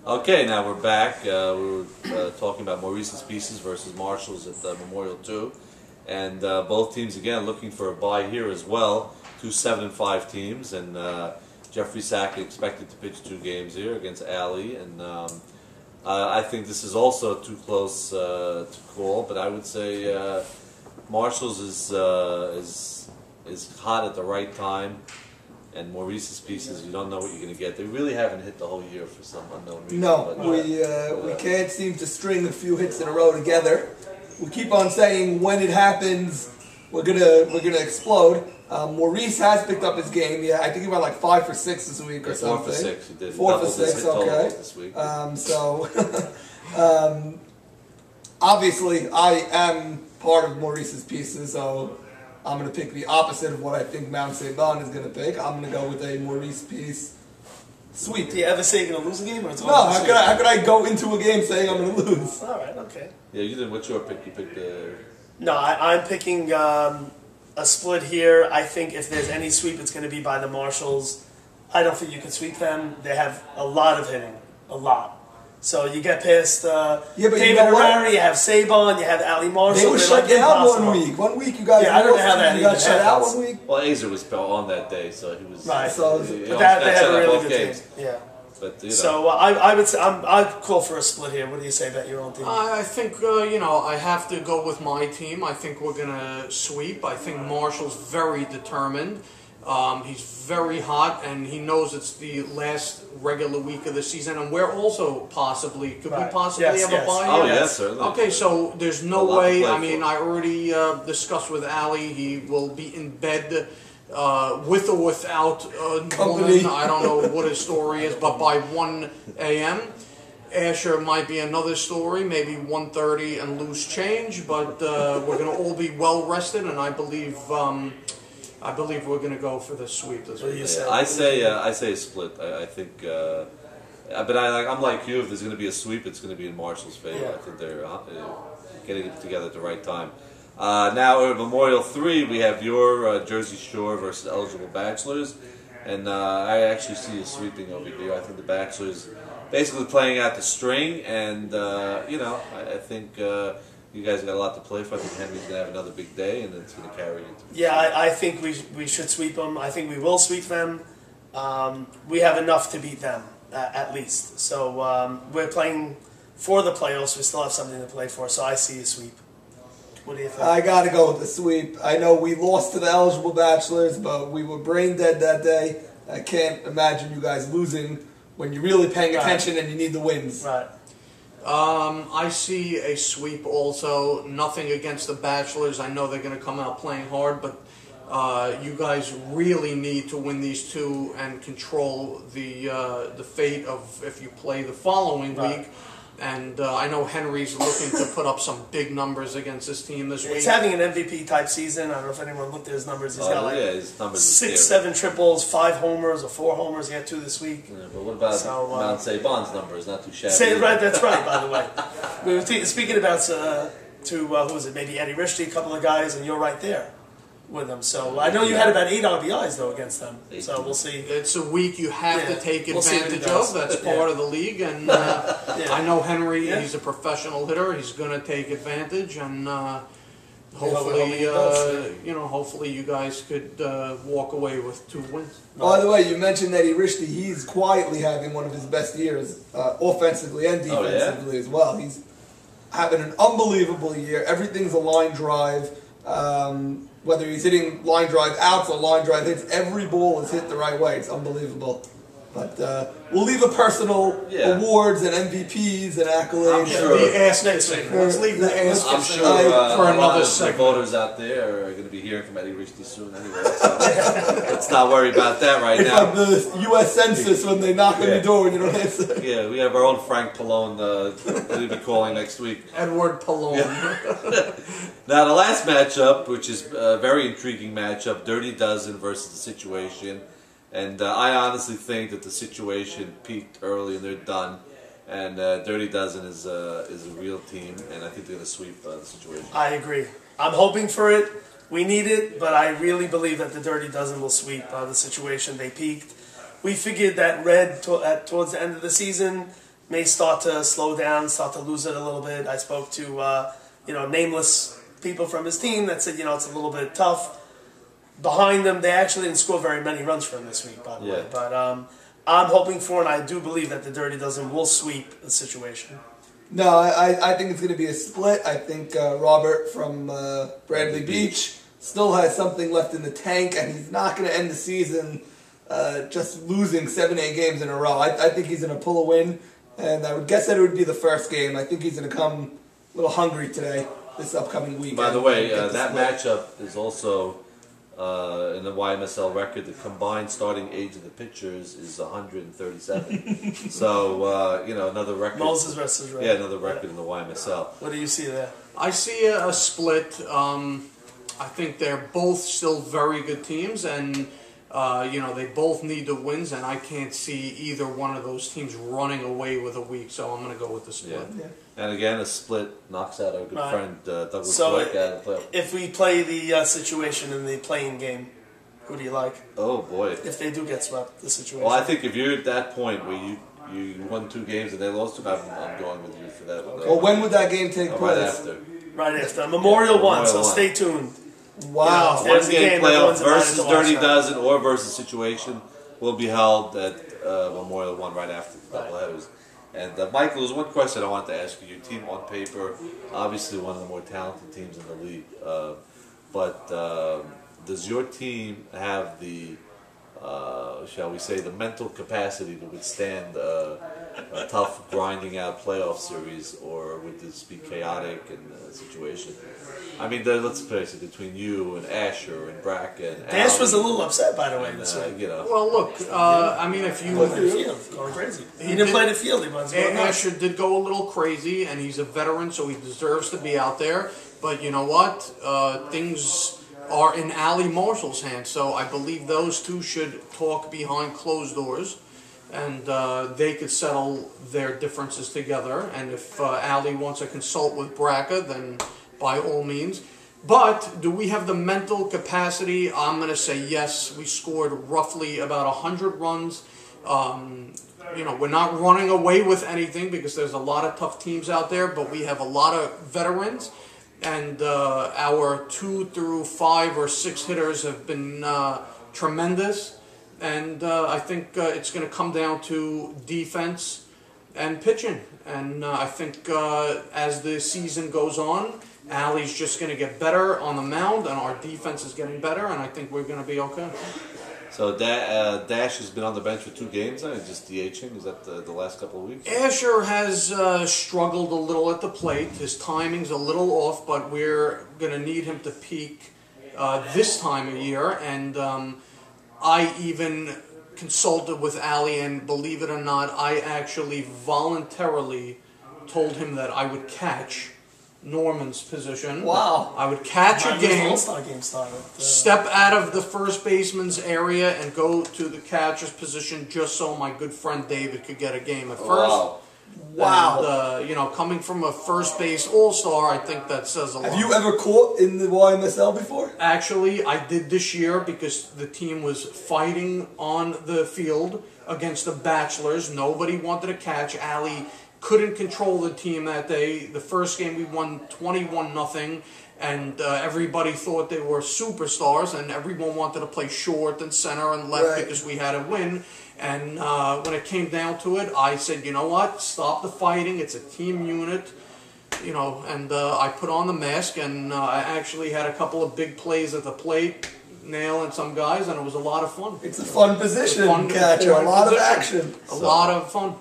Okay, now we're back. We were talking about Maurice's Pieces versus Marshall's at Memorial 2. And both teams, again, looking for a bye here as well. 2 7-5 teams. And Jeffrey Sackett expected to pitch 2 games here against Alley. And I think this is also too close to call. But I would say Marshall's is hot at the right time. And Maurice's Pieces, you don't know what you're going to get. They really haven't hit the whole year for some unknown reason. No, we can't seem to string a few hits in a row together. We keep on saying when it happens, we're gonna explode. Maurice has picked up his game. Yeah, I think he went like 5 for 6 this week or something. 4 for 6. He did 4 for 6. Okay. This week. Obviously, I am part of Maurice's Pieces, so I'm going to pick the opposite of what I think Mount Sabon is going to pick. I'm going to go with a Maurice piece sweep. Do you ever say you're going to lose a game? Or it's no, how could I go into a game saying I'm going to lose? All right, okay. Yeah, you did. What's your pick? You picked No, I'm picking a split here. I think if there's any sweep, it's going to be by the Marshalls. I don't think you can sweep them. They have a lot of hitting. A lot. So you get past David Herrera, you have Sabon, you have Ali Marshall. They were shut down 1 week. 1 week you guys. Yeah, I don't know how that got shut out 1 week. Well, Azer was on that day, so he was right. So they had a really good team. Yeah. But, so I would say I'd call for a split here. What do you say about your own team? I think I have to go with my team. I think we're gonna sweep. I think Marshall's very determined. He's very hot, and he knows it's the last regular week of the season, and we're also possibly we have a bye? Oh, yes, certainly. Okay, so there's no way. I mean, I already discussed with Ali. He will be in bed with or without a woman. I don't know what his story is, but by 1 a.m. Asher might be another story, maybe 1:30 and loose change, but we're going to all be well rested, and I believe we're going to go for the sweep this week. I say a split. I think, but I'm like you. If there's going to be a sweep, it's going to be in Marshall's favor. Yeah. I think they're getting it together at the right time. Now at Memorial 3, we have your Jersey Shore versus Eligible Bachelors, and I actually see a sweeping over here. I think the Bachelors basically playing out the string, and I think. You guys got a lot to play for. I think Henry's going to have another big day, and it's going to carry into. Yeah, I think we should sweep them. I think we will sweep them. We have enough to beat them, at least. So we're playing for the playoffs. We still have something to play for, so I see a sweep. What do you think? I got to go with the sweep. I know we lost to the Eligible Bachelors, but we were brain dead that day. I can't imagine you guys losing when you're really paying attention and you need the wins. Right. I see a sweep also. Nothing against the Bachelors. I know they're going to come out playing hard, but you guys really need to win these 2 and control the fate of if you play the following week. And I know Henry's looking to put up some big numbers against this team this week. He's having an MVP type season. I don't know if anyone looked at his numbers. He's got like his numbers 6, 7 triples, 5 homers, or 4 homers. He had 2 this week. Yeah, but what about Mount Sabon's numbers? Not too shabby. That's right. By the way, we were speaking about who was it? Maybe Eddie Richie, a couple of guys, and you're right there with them. So I know you had about 8 RBIs though against them. So we'll see. It's a week you have to take advantage of. That's part of the league, and I know Henry. He's a professional hitter. He's going to take advantage, and hopefully, hopefully you guys could walk away with 2 wins. By the way, you mentioned Eddie Richie. He's quietly having one of his best years, offensively and defensively as well. He's having an unbelievable year. Everything's a line drive. Whether he's hitting line drive outs or line drive hits, every ball is hit the right way. It's unbelievable. But we'll leave the personal awards and MVPs and accolades. I'm sure. The ass thing. Let's leave the ass I'm sure for another the voters out there are going to be hearing from Eddie Richie soon anyway. So let's not worry about that right now. It's like the U.S. Census when they knock on your door and you don't answer. Yeah, we have our own Frank Pallone will be calling next week. Edward Pallone. Now the last matchup, which is a very intriguing matchup, Dirty Dozen versus The Situation. And I honestly think that The Situation peaked early and they're done. And Dirty Dozen is a real team, and I think they're going to sweep The Situation. I agree. I'm hoping for it. We need it, but I really believe that the Dirty Dozen will sweep The Situation. They peaked. We figured that Red, towards the end of the season, may start to slow down, start to lose it a little bit. I spoke to nameless people from his team that said it's a little bit tough. Behind them, they actually didn't score very many runs for him this week, by the way. But I'm hoping for, and I do believe that the Dirty Dozen will sweep the situation. No, I think it's going to be a split. I think Robert from Bradley Beach still has something left in the tank, and he's not going to end the season just losing 7-8 games in a row. I think he's going to pull a win, and I would guess that it would be the first game. I think he's going to come a little hungry today, this upcoming week. By the way, that matchup is also in the YMSL record. The combined starting age of the pitchers is 137. So, another record. Moses versus Ray. Yeah, another record in the YMSL. What do you see there? I see a split. I think they're both still very good teams, and they both need the wins, and I can't see either one of those teams running away with a week, so I'm going to go with the split. Yeah. And again, a split knocks out our good friend Douglas so Dweck out of the playoff. If we play the situation in the playing game, who do you like? Oh, boy. If they do get swept, the situation. Well, I think if you're at that point where you won 2 games and they lost 2, I'm going with you for that. Okay. Well, when would that game take place? Right after. Right after. Memorial 1, so stay tuned. Wow. One game playoff versus Dirty Dozen or versus Situation will be held at Memorial 1 right after the doubleheaders. And Michael, there's one question I wanted to ask you. Your team on paper, obviously one of the more talented teams in the league. But does your team have the, shall we say, the mental capacity to withstand a tough, grinding out playoff series, or would this be chaotic in the situation? I mean, let's face it, between you and Asher and Bracken. Dash was a little upset, by the way, this week. Well, look, I mean, if you... Going crazy. He didn't play the field. Asher did go a little crazy, and he's a veteran, so he deserves to be out there. But you know what? Things are in Ali Marshall's hands, so I believe those two should talk behind closed doors, and they could settle their differences together. And if Ali wants to consult with Braca, then by all means. But do we have the mental capacity? I'm going to say yes. We scored roughly about 100 runs. We're not running away with anything because there's a lot of tough teams out there, but we have a lot of veterans. And our 2 through 5 or 6 hitters have been tremendous. And I think it's going to come down to defense and pitching. And I think as the season goes on, Ali's just going to get better on the mound, and our defense is getting better, and I think we're going to be okay. So Dash has been on the bench for 2 games, just DHing. Is that the last couple of weeks? Asher has struggled a little at the plate. His timing's a little off, but we're going to need him to peak this time of year. And I even consulted with Ali, and believe it or not, I actually voluntarily told him that I would catch Norman's position. Wow. I would catch a game, All-Star game started. step out of the first baseman's area and go to the catcher's position just so my good friend David could get a game at first. Wow. And, coming from a first base all-star, I think that says a lot. Have you ever caught in the YMSL before? Actually, I did this year because the team was fighting on the field against the Bachelors. Nobody wanted to catch. Ali couldn't control the team that day. The first game we won 21-0, and everybody thought they were superstars, and everyone wanted to play short and center and left because we had to win. And when it came down to it, I said, you know what, stop the fighting, it's a team unit. And I put on the mask, and I actually had a couple of big plays at the plate, nailing some guys, and it was a lot of fun. It's a fun position, catcher, a lot of action. A lot of fun.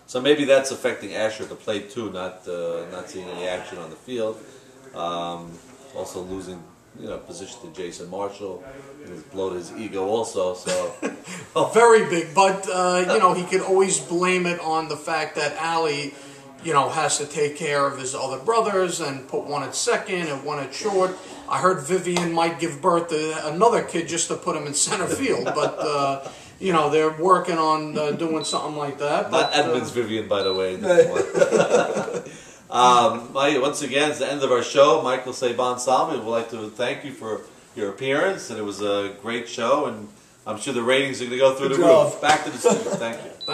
So maybe that's affecting Asher at the plate too, not seeing any action on the field. Also losing position to Jason Marshall. He's blown his ego also. So very big, but he could always blame it on the fact that Ali, has to take care of his other brothers and put one at second and one at short. I heard Vivian might give birth to another kid just to put him in center field, but. They're working on doing something like that. Not Edmonds Vivian, by the way. Once again, it's the end of our show. Michael Sabon Salomon, we'd like to thank you for your appearance, and it was a great show, and I'm sure the ratings are going to go through the roof. Back to the studio. Thank you. Thanks.